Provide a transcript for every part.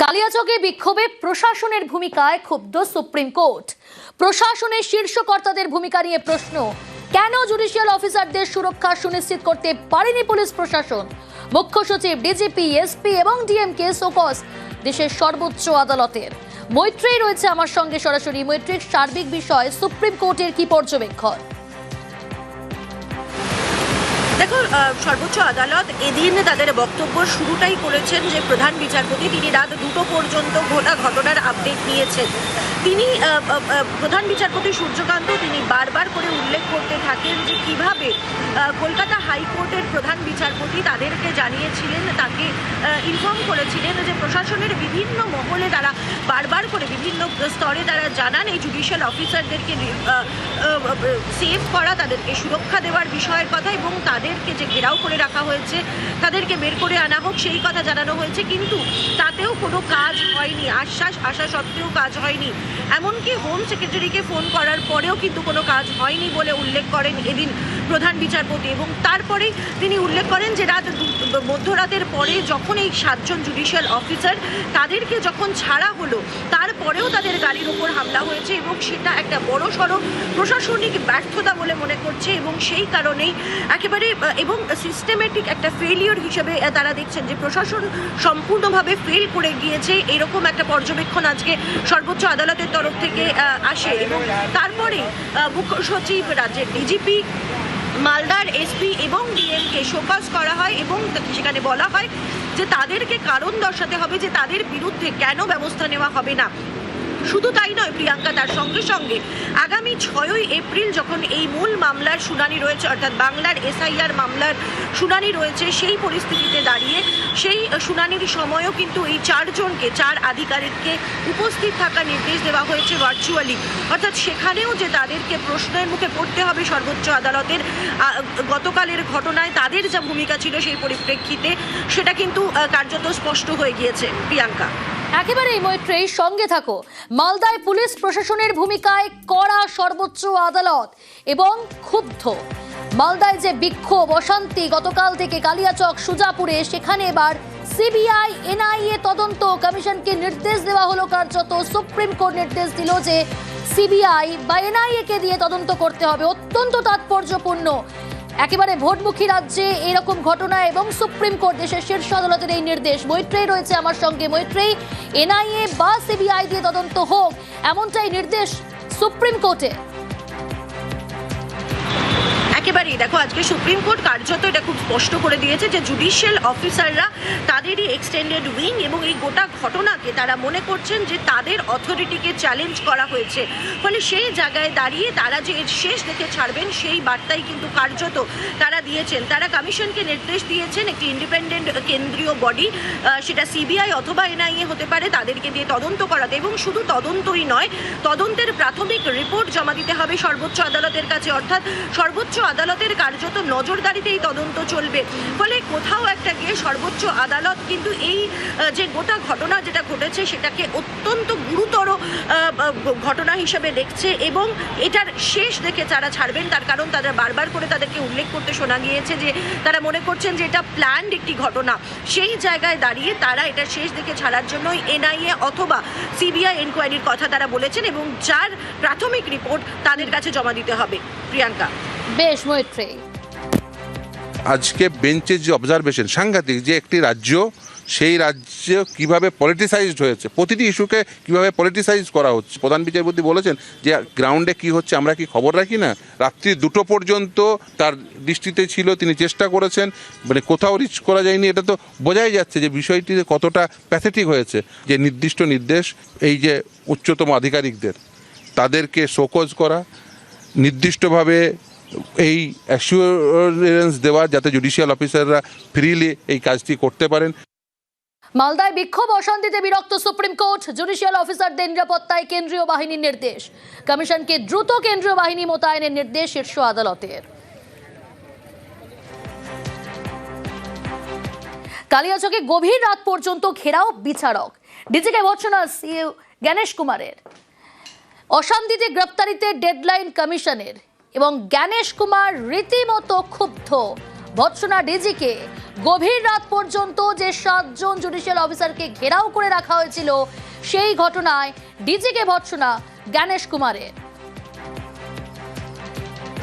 কালিয়াচকে বিক্ষোভে প্রশাসনের ভূমিকায় ক্ষুব্ধ সুপ্রিম কোর্ট। প্রশাসনের শীর্ষ কর্তাদের ভূমিকা নিয়ে প্রশ্ন, কেন জুডিশিয়াল অফিসারদের সুরক্ষা সুনিশ্চিত করতে পারেনি পুলিশ প্রশাসন? মুখ্য সচিব, ডিজিপি, এসপি এবং ডিএমকে শোকজ দেশের সর্বোচ্চ আদালতের। মৈত্রেয়ী রয়েছে আমার সঙ্গে সরাসরি। মৈত্রেয়ীর সার্বিক বিষয় সুপ্রিম কোর্টের কি পর্যবেক্ষণ? দেখুন, সর্বোচ্চ আদালত এদিন তাদের বক্তব্য শুরুটাই করেছেন যে প্রধান বিচারপতি তিনি রাত 2টো পর্যন্ত ঘটনার আপডেট নিয়েছেন। তিনি প্রধান বিচারপতি সূর্যকান্ত তিনি বারবার করে উল্লেখ করতে থাকেন যে কিভাবে কলকাতা হাইকোর্টের প্রধান বিচারপতি তাদেরকে জানিয়েছিলেন, তাকে ইনফর্ম করেছিলেন যে প্রশাসনের বিভিন্ন মহলে তারা বারবার করে বিভিন্ন স্তরে তারা জানান এই জুডিশিয়াল অফিসারদেরকে সেভ করা, তাদেরকে সুরক্ষা দেওয়ার বিষয়ের কথা এবং তাদেরকে যে ঘেরাও করে রাখা হয়েছে তাদেরকে বের করে আনা হোক সেই কথা জানানো হয়েছে। কিন্তু তাতেও কোনো কাজ হয়নি, আশ্বাস আসা সত্ত্বেও কাজ হয়নি। এমনকি হোম সেক্রেটারিকে ফোন করার পরেও কিন্তু কোনো কাজ হয়নি বলে উল্লেখ করেন এদিন প্রধান বিচারপতি। এবং তারপরেই তিনি উল্লেখ করেন যে মধ্যরাতের পরে যখন এই 7 জন জুডিশিয়াল অফিসার তাদেরকে যখন ছাড়া হলো তারপরেও তাদের গাড়ির ওপর হামলা হয়েছে এবং সেটা একটা বড়সড় প্রশাসনিক ব্যর্থতা বলে মনে করছে এবং সেই কারণেই একেবারে এবং সিস্টেমেটিক একটা ফেলিওর হিসেবে তারা দেখছেন যে প্রশাসন সম্পূর্ণভাবে ফেল করে গিয়েছে। এরকম একটা পর্যবেক্ষণ আজকে সর্বোচ্চ আদালতের তরফ থেকে আসে এবং তারপরে মুখ্য সচিব, রাজ্যের ডিজিপি, মালদার এসপি এবং ডিএমকে শোকজ করা হয় এবং সেখানে বলা হয় যে তাদেরকে কারণ দর্শাতে হবে যে তাদের বিরুদ্ধে কেন ব্যবস্থা নেওয়া হবে না। শুধু তাই নয় প্রিয়াঙ্কা, তার সঙ্গে সঙ্গে আগামী 6ই এপ্রিল যখন এই মূল মামলার শুনানি রয়েছে, অর্থাৎ বাংলার এসআইআর মামলার শুনানি রয়েছে, সেই পরিস্থিতিতে দাঁড়িয়ে সেই শুনানির সময়ও কিন্তু এই 4 জনকে 4 আধিকারিককে উপস্থিত থাকার নির্দেশ দেওয়া হয়েছে ভার্চুয়ালি। অর্থাৎ সেখানেও যে তাদেরকে প্রশ্নের মুখে পড়তে হবে সর্বোচ্চ আদালতের গতকালের ঘটনায় তাদের যা ভূমিকা ছিল সেই পরিপ্রেক্ষিতে সেটা কিন্তু কার্যত স্পষ্ট হয়ে গিয়েছে। প্রিয়াঙ্কা, একেবারেই মৈত্রেয়ীর সঙ্গে থাকো। মালদায় পুলিশ প্রশাসনের ভূমিকায় কড়া সর্বোচ্চ আদালত এবং ক্ষুব্ধ। মালদায় যে বিক্ষোভ, অশান্তি গতকাল থেকে কালিয়াচক, সুজাপুরে, সেখানে এবার সিবিআই, এনআইএ তদন্ত কমিশনকে নির্দেশ দেওয়া হলো। কার্যত সুপ্রিম কোর্ট নির্দেশ দিল যে সিবিআই বা এনআইএ কে দিয়ে তদন্ত করতে হবে। অত্যন্ত তাৎপর্যপূর্ণ। একেবারে ভোটমুখী রাজ্যে এরকম ঘটনা এবং সুপ্রিম কোর্ট দেশের শীর্ষ আদালতের এই নির্দেশ। মৈত্রেয়ী রয়েছে আমার সঙ্গে। মৈত্রেয়ী, এনআইএ বা সিবিআই দিয়ে তদন্ত হোক এমনটাই নির্দেশ সুপ্রিম কোর্টে। একেবারেই দেখো, আজকে সুপ্রিম কোর্ট কার্যত এটা খুব স্পষ্ট করে দিয়েছে যে জুডিশিয়াল অফিসাররা তাদেরই এক্সটেন্ডেড উইং এবং এই গোটা ঘটনাকে তারা মনে করছেন যে তাদের অথরিটিকে চ্যালেঞ্জ করা হয়েছে। ফলে সেই জায়গায় দাঁড়িয়ে তারা যে শেষ দেখে ছাড়বেন সেই বার্তাই কিন্তু কার্যত তারা দিয়েছেন। তারা কমিশনকে নির্দেশ দিয়েছেন একটি ইন্ডিপেন্ডেন্ট কেন্দ্রীয় বডি, সেটা সিবিআই অথবা এনআইএ হতে পারে, তাদেরকে দিয়ে তদন্ত করাতে এবং শুধু তদন্তই নয়, তদন্তের প্রাথমিক রিপোর্ট জমা দিতে হবে সর্বোচ্চ আদালতের কাছে। অর্থাৎ সর্বোচ্চ আদালতের কার্যত নজরদারিতেই তদন্ত চলবে। ফলে কোথাও একটা গিয়ে সর্বোচ্চ আদালত কিন্তু এই যে গোটা ঘটনা যেটা ঘটেছে সেটাকে অত্যন্ত গুরুতর ঘটনা হিসেবে দেখছে এবং এটার শেষ দেখে যারা ছাড়বেন তার কারণ তারা বারবার করে তাদেরকে উল্লেখ করতে শোনা গিয়েছে যে তারা মনে করছেন যে এটা প্ল্যান্ড একটি ঘটনা। সেই জায়গায় দাঁড়িয়ে তারা এটা শেষ দেখে ছাড়ার জন্যই এনআইএ অথবা সিবিআই এনকোয়ারির কথা তারা বলেছেন এবং যার প্রাথমিক রিপোর্ট তাদের কাছে জমা দিতে হবে। প্রিয়াঙ্কা, বেশ মৈত্রেয়ী, আজকে বেঞ্চের যে অবজারভেশন সাংঘাতিক, যে একটি রাজ্য সেই রাজ্য কিভাবে পলিটিসাইজড হয়েছে, প্রতিটি ইস্যুকে কিভাবে পলিটিসাইজ করা হচ্ছে। প্রধান বিচারপতি বলেছেন যে গ্রাউন্ডে কি হচ্ছে আমরা কি খবর রাখি না। রাত্রি 2টো পর্যন্ত তার দৃষ্টিতে ছিল, তিনি চেষ্টা করেছেন, মানে কোথাও রিচ করা যায়নি। এটা তো বোঝাই যাচ্ছে যে বিষয়টি কতটা প্যাথেটিক হয়েছে। যে নির্দিষ্ট নির্দেশ এই যে উচ্চতম আধিকারিকদের তাদেরকে শোকজ করা, নির্দিষ্টভাবে এই অ্যাসুরেন্স দেওয়া যাতে জুডিশিয়াল অফিসাররা ফ্রিলি এই কাজটি করতে পারেন। মালদায় বিক্ষোভ, অশান্তিতে বিরক্ত সুপ্রিম কোর্ট। জুডিশিয়াল অফিসারদের নিরাপত্তায় কেন্দ্রীয় বাহিনীর নির্দেশ। কমিশনকে দ্রুত কেন্দ্রীয় বাহিনী মোতায়েনের নির্দেশ শীর্ষ আদালতের। কালিয়াচকে গভীর রাত পর্যন্ত ঘেরাও বিচারক। ডিজিকে ভর্ৎসনা সিইও গণেশ কুমারের। অশান্তিতে গ্রেপ্তারিতে ডেডলাইন কমিশনের এবং গণেশ কুমার রীতিমতো ক্ষুব্ধ। ভর্ৎসনা ডিজিকে গভীর রাত পর্যন্ত যে 7 জন জুডিশিয়াল অফিসারকে ঘেরাও করে রাখা হয়েছিল, সেই ঘটনায় ডিজিকে ভৎসনা জ্ঞানেশ কুমারের।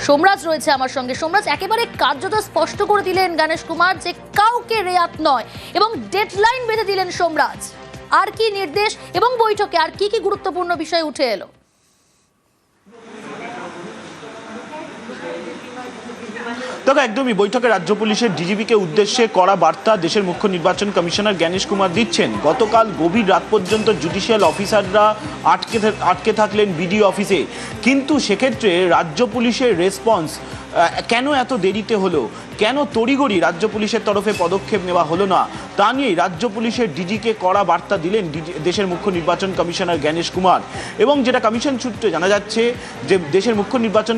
সোমরাজ রয়েছে আমার সঙ্গে। সোমরাজ, একেবারে কার্যত স্পষ্ট করে দিলেন জ্ঞানেশ কুমার যে কাউকে রেয়াত নয় এবং ডেডলাইন বেঁধে দিলেন সোমরাজ। আর কি নির্দেশ এবং বৈঠকে আর কি কি গুরুত্বপূর্ণ বিষয় উঠে এলো? দেখো, একদমই বৈঠকে রাজ্য পুলিশের ডিজিপিকে উদ্দেশ্যে কড়া বার্তা দেশের মুখ্য নির্বাচন কমিশনার জ্ঞানেশ কুমার দিচ্ছেন। গতকাল গভীর রাত পর্যন্ত জুডিশিয়াল অফিসাররা আটকে থাকলেন বিডিও অফিসে, কিন্তু সেক্ষেত্রে রাজ্য পুলিশের রেসপন্স কেন এত দেরিতে হলো, কেন তড়িঘড়ি রাজ্য পুলিশের তরফে পদক্ষেপ নেওয়া হলো না, তা নিয়েই রাজ্য পুলিশের ডিজিকে কড়া বার্তা দিলেন দেশের মুখ্য নির্বাচন কমিশনার জ্ঞানেশ কুমার। এবং যেটা কমিশন সূত্রে জানা যাচ্ছে যে দেশের মুখ্য নির্বাচন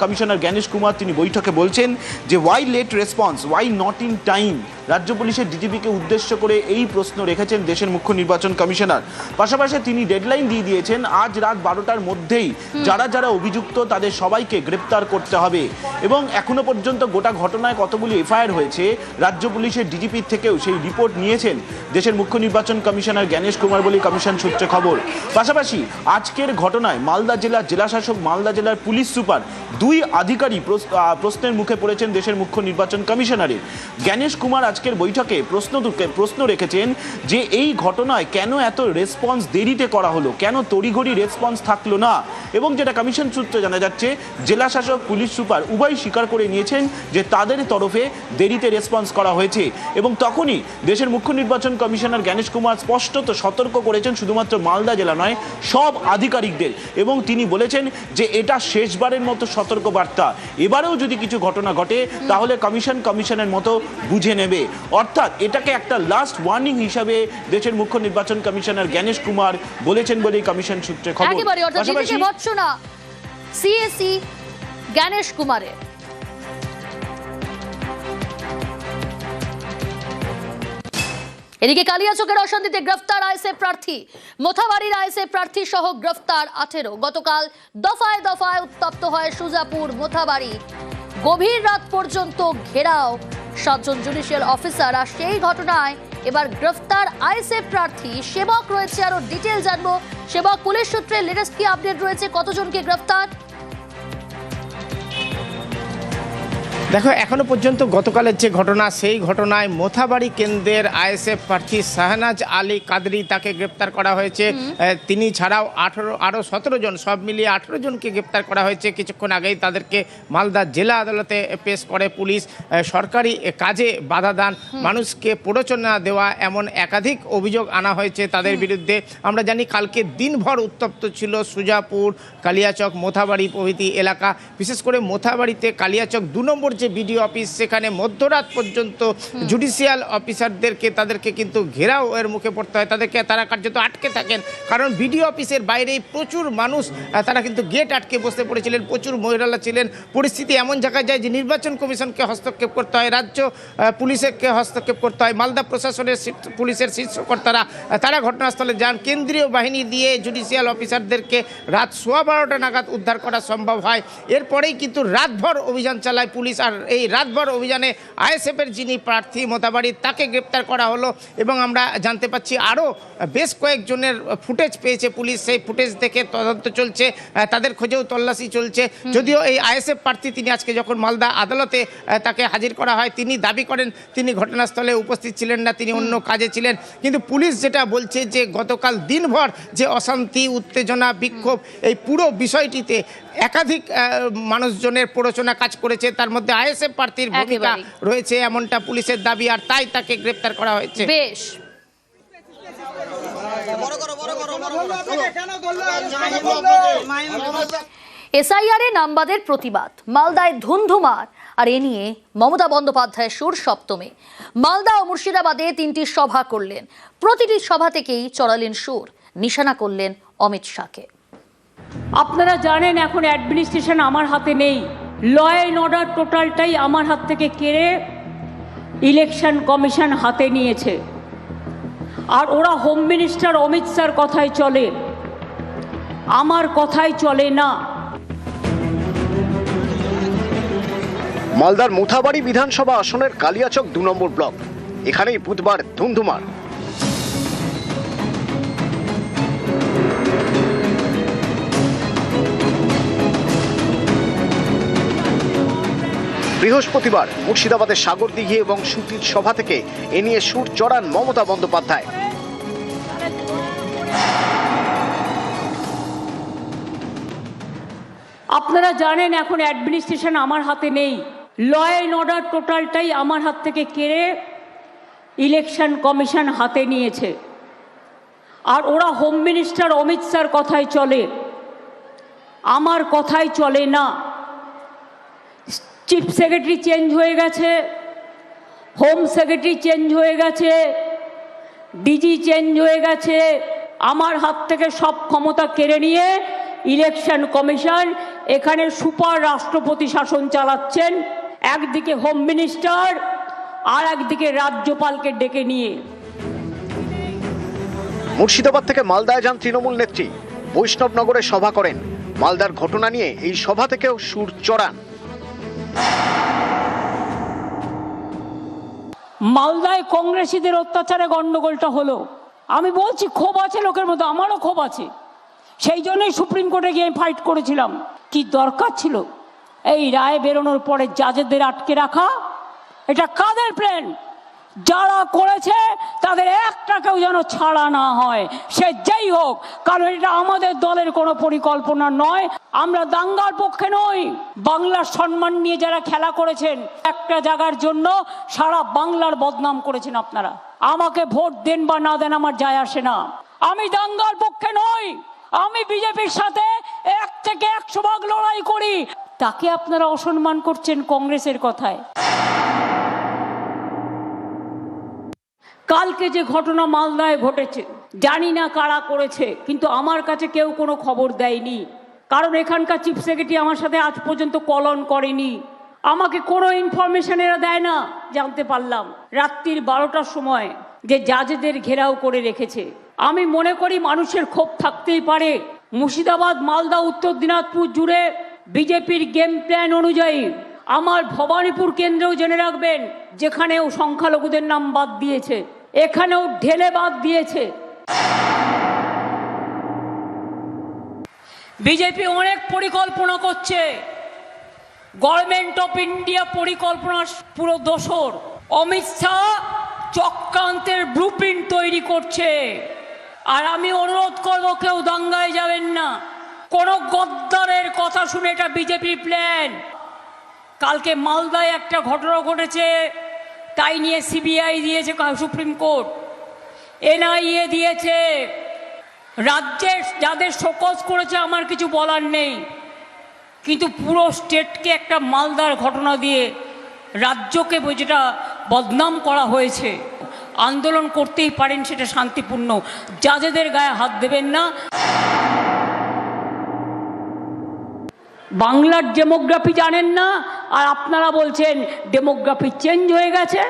কমিশনার জ্ঞানেশ কুমার তিনি বৈঠকে বলছেন যে why late response, why not in time. রাজ্য পুলিশের ডিজিপিকে উদ্দেশ্য করে এই প্রশ্ন রেখেছেন দেশের মুখ্য নির্বাচন কমিশনার। পাশাপাশি তিনি ডেডলাইন দিয়ে দিয়েছেন আজ রাত 12টার মধ্যেই যারা যারা অভিযুক্ত তাদের সবাইকে গ্রেপ্তার করতে হবে। এবং এখনো পর্যন্ত গোটা ঘটনায় কতগুলি এফআইআর হয়েছে, রাজ্য পুলিশের ডিজিপির থেকেও সেই রিপোর্ট নিয়েছেন দেশের মুখ্য নির্বাচন কমিশনার জ্ঞানেশ কুমার বলে কমিশন সূত্রে খবর। পাশাপাশি আজকের ঘটনায় মালদা জেলার জেলাশাসক, মালদা জেলার পুলিশ সুপার, 2 আধিকারিক প্রশ্নের মুখে পড়েছেন দেশের মুখ্য নির্বাচন কমিশনারের। জ্ঞানেশ কুমার আজকের বৈঠকে প্রশ্ন রেখেছেন যে এই ঘটনায় কেন এত রেসপন্স দেরিতে করা হলো, কেন তড়িঘড়ি রেসপন্স থাকলো না। এবং যেটা কমিশন সূত্রে জানা যাচ্ছে, জেলা শাসক, পুলিশ সুপার উভয় স্বীকার করে নিয়েছেন যে তাদের তরফে দেরিতে রেসপন্স করা হয়েছে। এবং তখনই দেশের মুখ্য নির্বাচন কমিশনার জ্ঞানেশ কুমার স্পষ্টত সতর্ক করেছেন শুধুমাত্র মালদা জেলা নয়, সব আধিকারিকদের। এবং তিনি বলেছেন যে এটা শেষবারের মতো সতর্ক বার্তা, এবারেও যদি কিছু ঘটনা ঘটে তাহলে কমিশনের মতো বুঝে নেবে। অর্থাৎ এটাকে একটা লাস্ট ওয়ার্নিং হিসাবে দেশের মুখ্য নির্বাচন কমিশনার জ্ঞানেশ কুমার বলেছেন বলেই কমিশন সূত্রে খবর। একেবারে অর্থাৎ ডিজিকে ভৎসনা সিএসি জ্ঞানেশ কুমারের। এদিকে কালিয়াচকের অশান্তিতে গ্রেফতার আইএসএফ প্রার্থী, মোথাবাড়ির আইএসএফ প্রার্থী সহ গ্রেফতার 18। গতকাল দফায় দফায় উত্তপ্ত হয় সুজাপুর, মোথাবাড়ি। গভীর রাত পর্যন্ত ঘেরাও 7 জন জুডিশিয়াল অফিসার। আর সেই ঘটনায় এবার গ্রেফতার আইএসএফ প্রার্থী সেবক রয়েছে। আরো ডিটেল জানবো সেবক, পুলিশ সূত্রে লেটেস্ট কি আপডেট রয়েছে, কতজনকে গ্রেফতার? দেখো, এখনো পর্যন্ত গতকালের যে ঘটনা, সেই ঘটনায় মোথাবাড়ি কেন্দ্রের আইএসএফ প্রার্থী শাহনাজ আলী কাদরি তাকে গ্রেপ্তার করা হয়েছে। তিনি ছাড়াও আরও 17 জন, সব মিলিয়ে 18 জনকে গ্রেপ্তার করা হয়েছে। কিছুক্ষণ আগেই তাদেরকে মালদা জেলা আদালতে পেশ করে পুলিশ। সরকারি কাজে বাধা দান, মানুষকে প্ররোচনা দেওয়া, এমন একাধিক অভিযোগ আনা হয়েছে তাদের বিরুদ্ধে। আমরা জানি কালকে দিনভর উত্তপ্ত ছিল সুজাপুর, কালিয়াচক, মোথাবাড়ি প্রভৃতি এলাকা। বিশেষ করে মোথাবাড়িতে কালিয়াচক 2 নম্বর যে বিডিও অফিস, সেখানে মধ্যরাত পর্যন্ত জুডিশিয়াল অফিসারদেরকে তাদেরকে কিন্তু ঘেরাও এর মুখে পড়তে হয়, তারা কার্যত আটকে থাকেন। কারণ বিডিও অফিসের বাইরেই প্রচুর মানুষ তারা কিন্তু গেট আটকে বসে পড়েছিলেন, প্রচুর মহিলারা ছিলেন। পরিস্থিতি এমন জায়গায় যায় যে নির্বাচন কমিশনকে হস্তক্ষেপ করতে হয়, রাজ্য পুলিশকে হস্তক্ষেপ করতে হয়। মালদা প্রশাসনের পুলিশের শীর্ষকর্তারা তারা ঘটনাস্থলে যান, কেন্দ্রীয় বাহিনী দিয়ে জুডিশিয়াল অফিসারদেরকে রাত 12:15 নাগাদ উদ্ধার করা সম্ভব হয়। এরপরেই কিন্তু রাতভর অভিযান চালায় পুলিশ। আর এই রাতভর অভিযানে আইএসএফের যিনি প্রার্থী মোথাবাড়ির, তাকে গ্রেপ্তার করা হলো। এবং আমরা জানতে পাচ্ছি আরও বেশ কয়েকজনের ফুটেজ পেয়েছে পুলিশ, সেই ফুটেজ দেখে তদন্ত চলছে, তাদের খোঁজেও তল্লাশি চলছে। যদিও এই আইএসএফ প্রার্থী তিনি আজকে যখন মালদা আদালতে তাকে হাজির করা হয়, তিনি দাবি করেন তিনি ঘটনাস্থলে উপস্থিত ছিলেন না, তিনি অন্য কাজে ছিলেন। কিন্তু পুলিশ যেটা বলছে যে গতকাল দিনভর যে অশান্তি, উত্তেজনা, বিক্ষোভ, এই পুরো বিষয়টিতে একাধিক মানুষজনের প্ররোচনা কাজ করেছে, তার মধ্যে আইএসএফ প্রার্থীর ভূমিকা রয়েছে, এমনটা পুলিশের দাবি। আর তাই তাকে গ্রেপ্তার করা হয়েছে। বেশ, এসআইআর এ নামবাদের প্রতিবাদ, মালদায় ধুন্ধুমার। আর এ নিয়ে মমতা বন্দ্যোপাধ্যায়ের সুর সপ্তমে। মালদা ও মুর্শিদাবাদে 3টি সভা করলেন, প্রতিটি সভা থেকেই চড়ালেন সুর, নিশানা করলেন অমিত শাহকে। আপনারা জানেন এখন অ্যাডমিনিস্ট্রেশন আমার হাতে নেই, ল অ্যান্ড অর্ডার টোটালটাই আমার হাত থেকে কেড়ে ইলেকশন কমিশন হাতে নিয়েছে। আর ওরা হোম মিনিস্টার অমিত শাহর কথাই চলে, আমার কথাই চলে না। মালদার মোথাবাড়ি বিধানসভা আসনের কালিয়াচক 2 নম্বর ব্লক, এখানেই বুধবার ধুমধুমার। বৃহস্পতিবার মুর্শিদাবাদের সাগরদিঘি এবং সুতির সভা থেকে এ নিয়ে সুর চড়ান মমতা বন্দ্যোপাধ্যায়। আপনারা জানেন এখন অ্যাডমিনিস্ট্রেশন আমার হাতে নেই, ল অ্যান্ড অর্ডার টোটালটাই আমার হাত থেকে কেড়ে ইলেকশন কমিশন হাতে নিয়েছে। আর ওরা হোম মিনিস্টার অমিত শাহর কথাই চলে, আমার কথাই চলে না। চিফ সেক্রেটারি চেঞ্জ হয়ে গেছে, হোম সেক্রেটারি চেঞ্জ হয়ে গেছে, ডিজি চেঞ্জ হয়ে গেছে, আমার হাত থেকে সব ক্ষমতা কেড়ে নিয়ে ইলেকশন কমিশন এখানে সুপার রাষ্ট্রপতি শাসন চালাচ্ছেন, একদিকে হোম মিনিস্টার আর একদিকে রাজ্যপালকে ডেকে নিয়ে। মুর্শিদাবাদ থেকে মালদায় যান তৃণমূল নেত্রী, বৈষ্ণবনগরে সভা করেন। মালদার ঘটনা নিয়ে এই সভা থেকেও সুর চড়ান। মালদায় কংগ্রেসীদের অত্যাচারে গন্ডগোলটা হলো, আমি বলছি ক্ষোভ আছে লোকের মধ্যে, আমারও ক্ষোভ আছে, সেই জন্যই সুপ্রিম কোর্টে গিয়ে ফাইট করেছিলাম। কি দরকার ছিল এই রায় বেরোনোর পরে জাজেদের আটকে রাখা? এটা কাদের প্ল্যান? যারা করেছে তাদের একটাকেও যেন ছাড়া না হয়, সে যেই হোক, কারণ এটা আমাদের দলের কোনো পরিকল্পনা নয়। আমরা দাঙ্গার পক্ষে নই। বাংলার সম্মান নিয়ে যারা খেলা করেছেন, একটা জায়গার জন্য সারা বাংলার বদনাম করেছেন আপনারা। আমাকে ভোট দেন বা না দেন আমার যায় আসে না, আমি দাঙ্গার পক্ষে নই। আমি বিজেপির সাথে 1 থেকে 100 ভাগ লড়াই করি। তাকে আপনারা অসম্মান করছেন কংগ্রেসের কথায়। কালকে যে ঘটনা মালদায় ঘটেছে, জানি না কারা করেছে, কিন্তু আমার কাছে কেউ কোনো খবর দেয়নি, কারণ এখানকার চিফ সেক্রেটারি আমার সাথে আজ পর্যন্ত কলন করেনি। আমাকে কোনো ইনফরমেশন এরা দেয় না। জানতে পারলাম রাত্রির 12টার সময় যে জাজেদের ঘেরাও করে রেখেছে। আমি মনে করি মানুষের ক্ষোভ থাকতেই পারে। মুর্শিদাবাদ, মালদা, উত্তর দিনাজপুর জুড়ে বিজেপির গেম প্ল্যান অনুযায়ী আমার ভবানীপুর কেন্দ্রেও জেনে রাখবেন, যেখানেও সংখ্যালঘুদের নাম বাদ দিয়েছে, এখানেও ঢেলে বাদ দিয়েছে। বিজেপি অনেক পরিকল্পনা করছে, গভর্নমেন্ট অফ ইন্ডিয়া পরিকল্পনার পুরো দোসর। অমিত শাহ চক্রান্তের ব্লুপ্রিন্ট তৈরি করছে। আর আমি অনুরোধ করবো, কেউ দাঙ্গায় যাবেন না। কোন গদ্দারের কথা শুনে এটা বিজেপির প্ল্যান। কালকে মালদায় একটা ঘটনা ঘটেছে, তাই নিয়ে সিবিআই দিয়েছে সুপ্রিম কোর্ট, এনআইএ দিয়েছে। রাজ্যের যাদের শোকজ করেছে আমার কিছু বলার নেই, কিন্তু পুরো স্টেটকে একটা মালদার ঘটনা দিয়ে রাজ্যকে যেটা বদনাম করা হয়েছে। আন্দোলন করতেই পারেন, সেটা শান্তিপূর্ণ, জাজেদের গায়ে হাত দেবেন না। বাংলার ডেমোগ্রাফি জানেন না, আর আপনারা বলছেন ডেমোগ্রাফি চেঞ্জ হয়ে গেছে।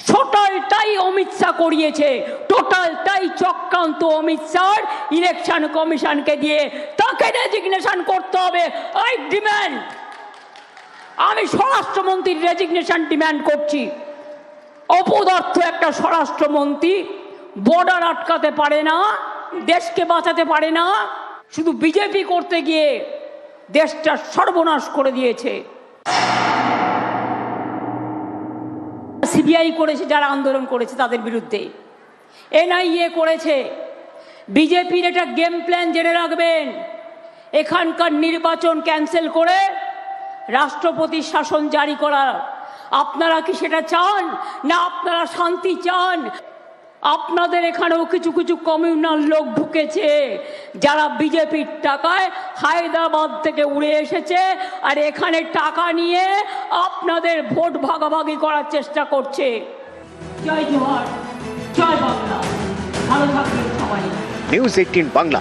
টোটালটাই অমিত শাহ করিয়েছে, টোটালটাই চক্রান্ত অমিত শাহ। ইলেকশন কমিশনকে দিয়ে তাকে রেজিগনেশন করতে হবে। আই ডিম্যান্ড, আমি স্বরাষ্ট্রমন্ত্রীর রেজিগনেশন ডিম্যান্ড করছি। অপদার্থ একটা স্বরাষ্ট্রমন্ত্রী, বর্ডার আটকাতে পারে না, দেশকে বাঁচাতে পারে না, শুধু বিজেপি করতে গিয়ে দেশটা সর্বনাশ করে দিয়েছে। সিবিআই করেছে যারা আন্দোলন করেছে তাদের বিরুদ্ধে, এনআইএ করেছে। বিজেপির এটা গেম প্ল্যান জেনে রাখবেন। এখানকার নির্বাচন ক্যান্সেল করে রাষ্ট্রপতির শাসন জারি করা। আপনারা কি সেটা চান? না আপনারা শান্তি চান? আপনাদের এখানেও কিছু কিছু কমিউনাল লোক ঢুকেছে, যারা বিজেপির টাকায় হায়দ্রাবাদ থেকে উড়ে এসেছে, আর এখানে টাকা নিয়ে আপনাদের ভোট ভাগাভাগি করার চেষ্টা করছে। জয় জোহার, জয় বাংলা, ভালো থাকবেন সবাই। নিউজ 18 বাংলা।